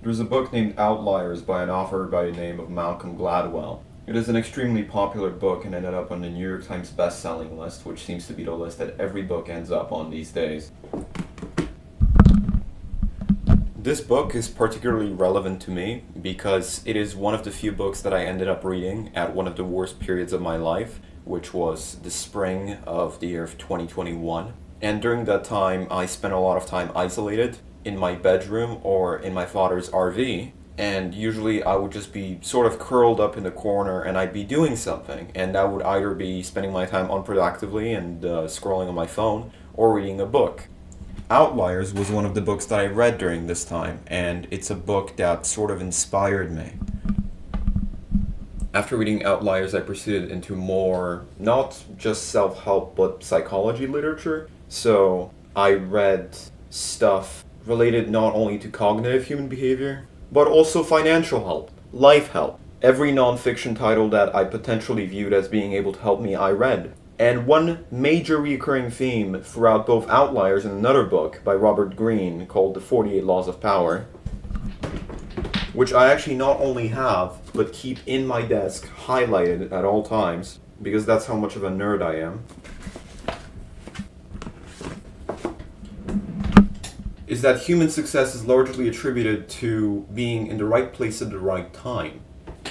There's a book named Outliers by an author by the name of Malcolm Gladwell. It is an extremely popular book and ended up on the New York Times best-selling list, which seems to be the list that every book ends up on these days. This book is particularly relevant to me because it is one of the few books that I ended up reading at one of the worst periods of my life, which was the spring of the year of 2021. And during that time, I spent a lot of time isolated in my bedroom or in my father's RV. And usually I would just be sort of curled up in the corner and I'd be doing something. And that would either be spending my time unproductively and scrolling on my phone or reading a book. Outliers was one of the books that I read during this time, and it's a book that sort of inspired me. After reading Outliers, I proceeded into more, not just self-help, but psychology literature. So I read stuff related not only to cognitive human behavior, but also financial help, life help. Every non-fiction title that I potentially viewed as being able to help me, I read. And one major recurring theme throughout both Outliers and another book by Robert Greene called The 48 Laws of Power, which I actually not only have, but keep in my desk highlighted at all times, because that's how much of a nerd I am, is that human success is largely attributed to being in the right place at the right time.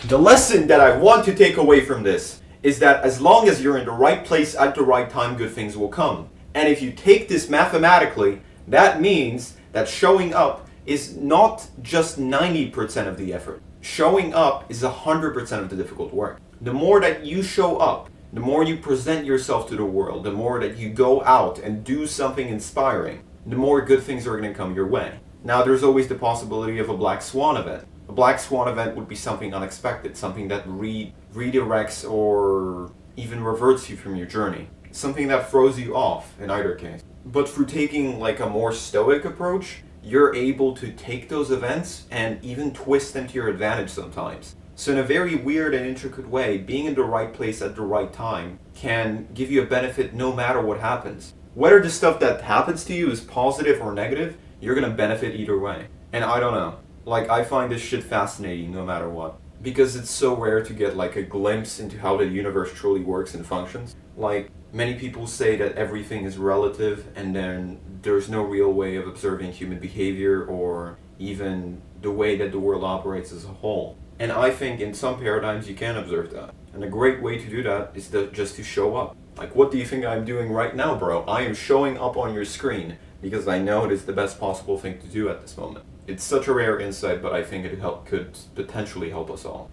The lesson that I want to take away from this is that as long as you're in the right place at the right time, good things will come. And if you take this mathematically, that means that showing up is not just 90% of the effort. Showing up is 100% of the difficult work. The more that you show up, the more you present yourself to the world, the more that you go out and do something inspiring, the more good things are going to come your way. Now, there's always the possibility of a black swan event. A black swan event would be something unexpected, something that redirects or even reverts you from your journey. Something that throws you off in either case. But through taking like a more stoic approach, you're able to take those events and even twist them to your advantage sometimes. So in a very weird and intricate way, being in the right place at the right time can give you a benefit no matter what happens. Whether the stuff that happens to you is positive or negative, you're gonna benefit either way. And I don't know. Like, I find this shit fascinating no matter what. Because it's so rare to get like a glimpse into how the universe truly works and functions. Like, many people say that everything is relative and then there's no real way of observing human behavior or even the way that the world operates as a whole. And I think in some paradigms you can observe that. And a great way to do that is just to show up. Like, what do you think I'm doing right now, bro? I am showing up on your screen because I know it is the best possible thing to do at this moment. It's such a rare insight, but I think it could potentially help us all.